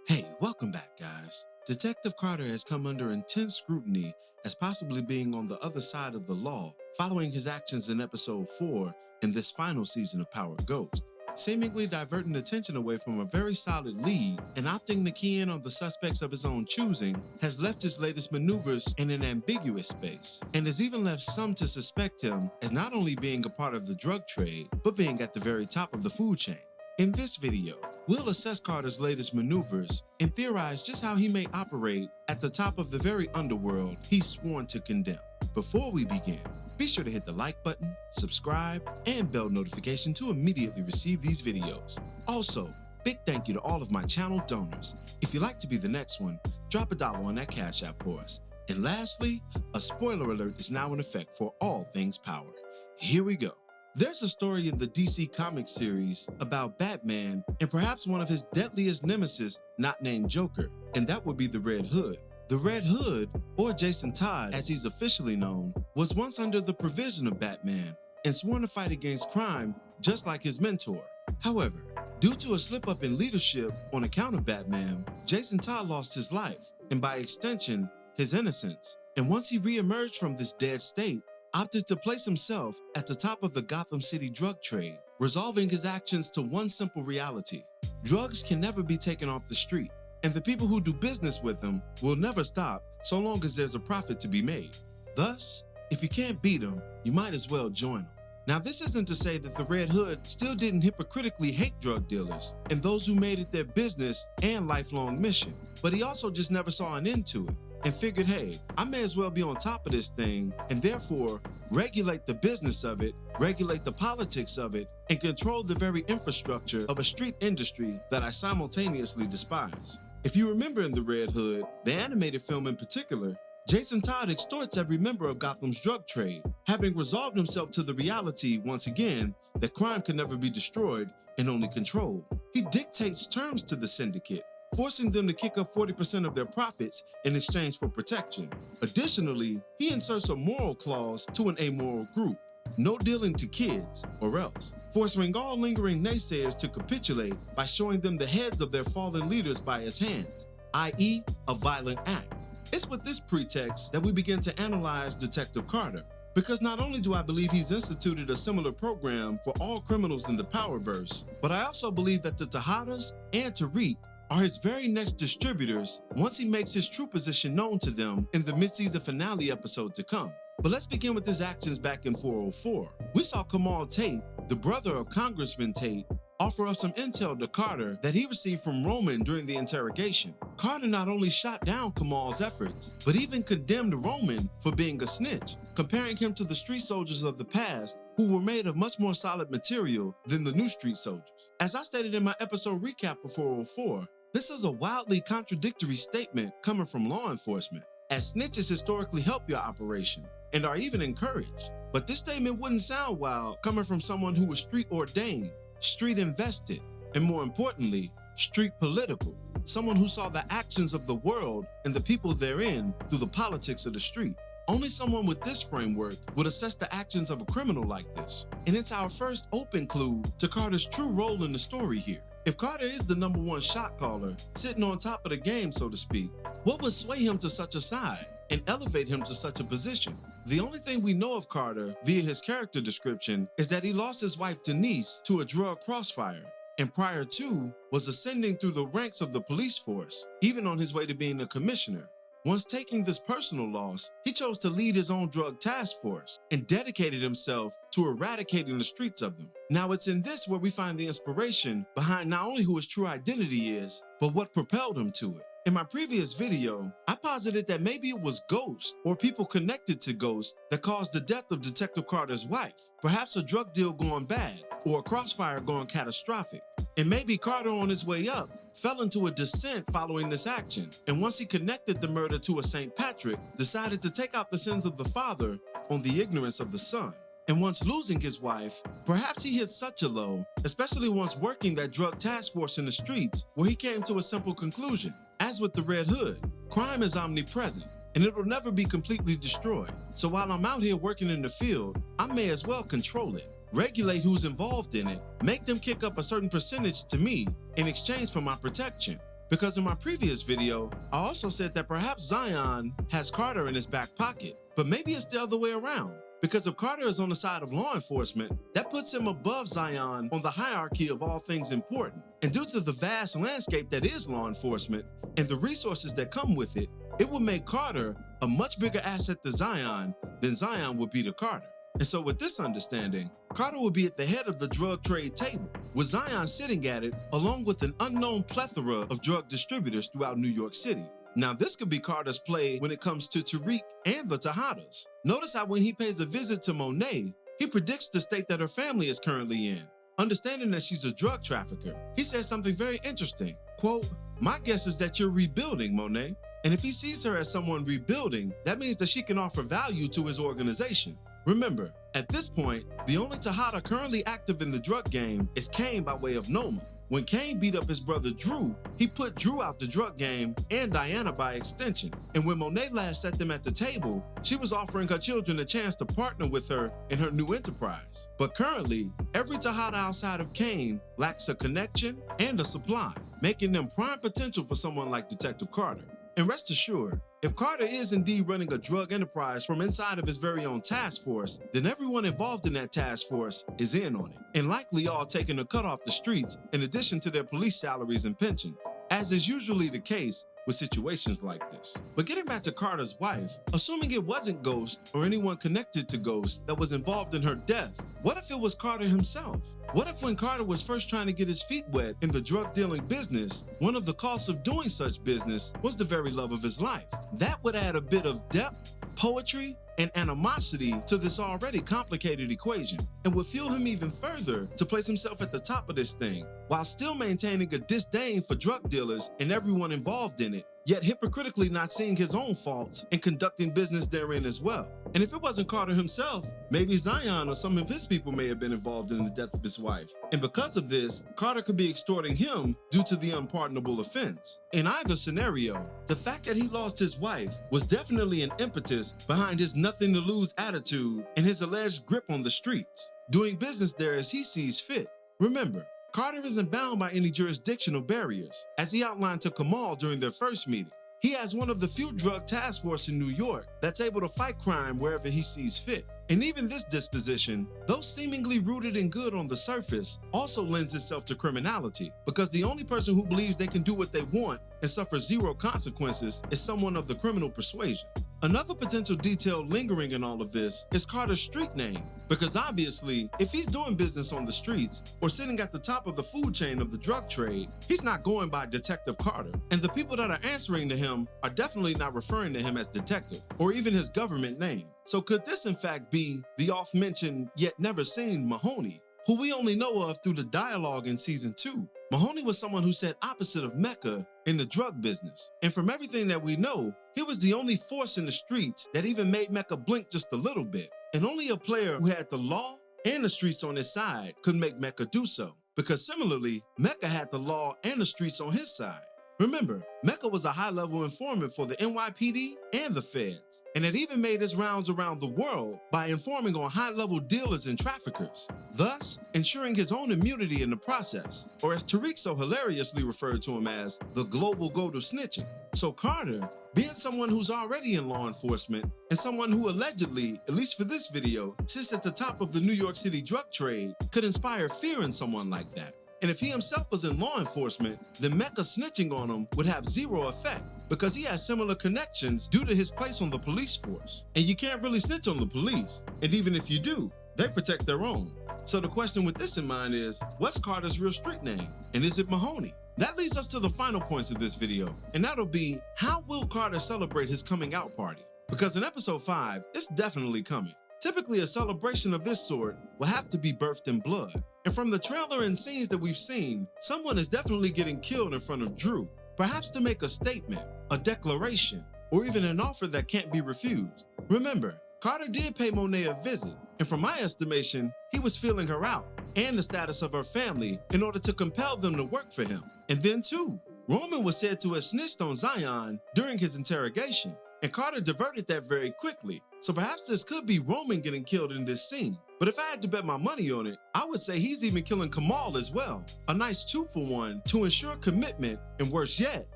Hey, welcome back, guys. Detective Carter has come under intense scrutiny as possibly being on the other side of the law following his actions in episode 4 in this final season of Power Ghost, seemingly diverting attention away from a very solid lead and opting to key in on the suspects of his own choosing has left his latest maneuvers in an ambiguous space and has even left some to suspect him as not only being a part of the drug trade, but being at the very top of the food chain. In this video, we'll assess Carter's latest maneuvers and theorize just how he may operate at the top of the very underworld he's sworn to condemn. Before we begin, be sure to hit the like button, subscribe, and bell notification to immediately receive these videos. Also, big thank you to all of my channel donors. If you'd like to be the next one, drop $1 on that Cash App for us. And lastly, a spoiler alert is now in effect for all things Power. Here we go. There's a story in the DC Comics series about Batman and perhaps one of his deadliest nemesis not named Joker, and that would be the Red Hood. The Red Hood, or Jason Todd as he's officially known, was once under the provision of Batman and sworn to fight against crime just like his mentor. However, due to a slip-up in leadership on account of Batman, Jason Todd lost his life, and by extension, his innocence. And once he re-emerged from this dead state, opted to place himself at the top of the Gotham City drug trade, resolving his actions to one simple reality. Drugs can never be taken off the street, and the people who do business with them will never stop so long as there's a profit to be made. Thus, if you can't beat them, you might as well join them. Now, this isn't to say that the Red Hood still didn't hypocritically hate drug dealers and those who made it their business and lifelong mission, but he also just never saw an end to it and figured, hey, I may as well be on top of this thing and therefore regulate the business of it, regulate the politics of it, and control the very infrastructure of a street industry that I simultaneously despise. If you remember in The Red Hood, the animated film in particular, Jason Todd extorts every member of Gotham's drug trade, having resolved himself to the reality, once again, that crime can never be destroyed and only controlled. He dictates terms to the syndicate, forcing them to kick up 40% of their profits in exchange for protection. Additionally, he inserts a moral clause to an amoral group: no dealing to kids or else, forcing all lingering naysayers to capitulate by showing them the heads of their fallen leaders by his hands, i.e. a violent act. It's with this pretext that we begin to analyze Detective Carter, because not only do I believe he's instituted a similar program for all criminals in the Powerverse, but I also believe that the Tejadas and Tariq are his very next distributors once he makes his true position known to them in the mid-season finale episode to come. But let's begin with his actions back in 404. We saw Kamal Tate, the brother of Congressman Tate, offer up some intel to Carter that he received from Roman during the interrogation. Carter not only shot down Kamal's efforts, but even condemned Roman for being a snitch, comparing him to the street soldiers of the past who were made of much more solid material than the new street soldiers. As I stated in my episode recap for 404, this is a wildly contradictory statement coming from law enforcement, as snitches historically help your operation and are even encouraged. But this statement wouldn't sound wild coming from someone who was street ordained, street invested, and more importantly, street political. Someone who saw the actions of the world and the people therein through the politics of the street. Only someone with this framework would assess the actions of a criminal like this. And it's our first open clue to Carter's true role in the story here. If Carter is the #1 shot caller, sitting on top of the game, so to speak, what would sway him to such a side and elevate him to such a position? The only thing we know of Carter via his character description is that he lost his wife Denise to a drug crossfire, and prior to was ascending through the ranks of the police force, even on his way to being a commissioner. Once taking this personal loss, he chose to lead his own drug task force and dedicated himself to eradicating the streets of them. Now it's in this where we find the inspiration behind not only who his true identity is, but what propelled him to it. In my previous video, I posited that maybe it was Ghost or people connected to Ghost that caused the death of Detective Carter's wife, perhaps a drug deal going bad or a crossfire going catastrophic. And maybe Carter on his way up fell into a descent following this action, and once he connected the murder to a St. Patrick, decided to take out the sins of the father on the ignorance of the son. And once losing his wife, perhaps he hit such a low, especially once working that drug task force in the streets, where he came to a simple conclusion. As with the Red Hood, crime is omnipresent, and it will never be completely destroyed. So while I'm out here working in the field, I may as well control it, regulate who's involved in it, make them kick up a certain percentage to me in exchange for my protection. Because in my previous video, I also said that perhaps Zion has Carter in his back pocket, but maybe it's the other way around. Because if Carter is on the side of law enforcement, that puts him above Zion on the hierarchy of all things important. And due to the vast landscape that is law enforcement and the resources that come with it, it would make Carter a much bigger asset to Zion than Zion would be to Carter. And so with this understanding, Carter would be at the head of the drug trade table, with Zion sitting at it along with an unknown plethora of drug distributors throughout New York City. Now this could be Carter's play when it comes to Tariq and the Tejadas. Notice how when he pays a visit to Monet, he predicts the state that her family is currently in. Understanding that she's a drug trafficker, he says something very interesting. Quote, "My guess is that you're rebuilding, Monet." And if he sees her as someone rebuilding, that means that she can offer value to his organization. Remember, at this point, the only Tejada currently active in the drug game is Kane by way of Noma. When Kane beat up his brother Drew, he put Drew out the drug game and Diana by extension. And when Monet last set them at the table, she was offering her children a chance to partner with her in her new enterprise. But currently, every Tejada outside of Kane lacks a connection and a supply, making them prime potential for someone like Detective Carter. And rest assured, if Carter is indeed running a drug enterprise from inside of his very own task force, then everyone involved in that task force is in on it, and likely all taking a cut off the streets in addition to their police salaries and pensions, as is usually the case with situations like this. But getting back to Carter's wife, assuming it wasn't Ghost or anyone connected to Ghost that was involved in her death, what if it was Carter himself? What if when Carter was first trying to get his feet wet in the drug dealing business, one of the costs of doing such business was the very love of his life? That would add a bit of depth, poetry, and animosity to this already complicated equation, and would fuel him even further to place himself at the top of this thing, while still maintaining a disdain for drug dealers and everyone involved in it, yet hypocritically not seeing his own faults and conducting business therein as well. And if it wasn't Carter himself, maybe Zion or some of his people may have been involved in the death of his wife. And because of this, Carter could be extorting him due to the unpardonable offense. In either scenario, the fact that he lost his wife was definitely an impetus behind his nothing to lose attitude and his alleged grip on the streets, doing business there as he sees fit. Remember, Carter isn't bound by any jurisdictional barriers, as he outlined to Kamal during their first meeting. He has one of the few drug task force in New York that's able to fight crime wherever he sees fit. And even this disposition, though seemingly rooted in good on the surface, also lends itself to criminality, because the only person who believes they can do what they want and suffer zero consequences is someone of the criminal persuasion. Another potential detail lingering in all of this is Carter's street name, because obviously, if he's doing business on the streets or sitting at the top of the food chain of the drug trade, he's not going by Detective Carter, and the people that are answering to him are definitely not referring to him as Detective or even his government name. So could this in fact be the oft-mentioned yet never seen Mahoney, who we only know of through the dialogue in season 2? Mahoney was someone who sat opposite of Mecca in the drug business, and from everything that we know, he was the only force in the streets that even made Mecca blink just a little bit. And only a player who had the law and the streets on his side could make Mecca do so, because similarly, Mecca had the law and the streets on his side. Remember, Mecca was a high-level informant for the NYPD and the feds, and had even made his rounds around the world by informing on high-level dealers and traffickers, thus ensuring his own immunity in the process, or as Tariq so hilariously referred to him as, the global goat of snitching. So Carter, being someone who's already in law enforcement, and someone who allegedly, at least for this video, sits at the top of the New York City drug trade, could inspire fear in someone like that. And if he himself was in law enforcement, then Mecca snitching on him would have zero effect, because he has similar connections due to his place on the police force. And you can't really snitch on the police, and even if you do, they protect their own. So the question with this in mind is, what's Carter's real street name? And is it Mahoney? That leads us to the final points of this video, and that'll be, how will Carter celebrate his coming out party? Because in episode 5, it's definitely coming. Typically, a celebration of this sort will have to be birthed in blood. And from the trailer and scenes that we've seen, someone is definitely getting killed in front of Drew, perhaps to make a statement, a declaration, or even an offer that can't be refused. Remember, Carter did pay Monet a visit, and from my estimation, he was feeling her out and the status of her family in order to compel them to work for him. And then too, Roman was said to have snitched on Zion during his interrogation, and Carter diverted that very quickly. So perhaps this could be Roman getting killed in this scene. But if I had to bet my money on it, I would say he's even killing Kamal as well. A nice 2-for-1 to ensure commitment and, worse yet,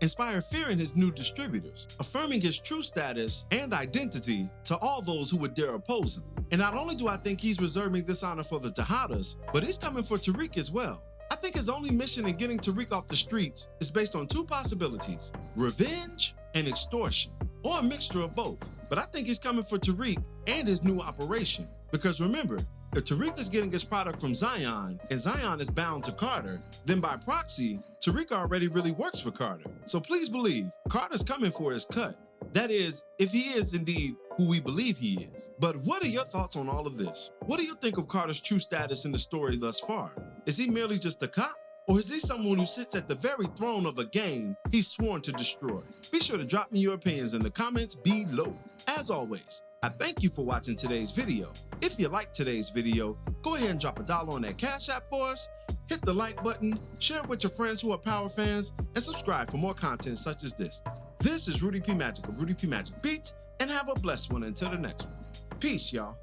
inspire fear in his new distributors, affirming his true status and identity to all those who would dare oppose him. And not only do I think he's reserving this honor for the Tejadas, but he's coming for Tariq as well. I think his only mission in getting Tariq off the streets is based on two possibilities: revenge and extortion, or a mixture of both. But I think he's coming for Tariq and his new operation. Because remember, if Tariq is getting his product from Zion and Zion is bound to Carter, then by proxy, Tariq already really works for Carter. So please believe, Carter's coming for his cut. That is, if he is indeed who we believe he is. But what are your thoughts on all of this? What do you think of Carter's true status in the story thus far? Is he merely just a cop? Or is he someone who sits at the very throne of a game he's sworn to destroy? Be sure to drop me your opinions in the comments below. As always, I thank you for watching today's video. If you liked today's video, go ahead and drop $1 on that Cash App for us, hit the like button, share it with your friends who are Power fans, and subscribe for more content such as this. This is Rudy P. Magic of Rudy P. Magic Beats, and have a blessed one until the next one. Peace, y'all.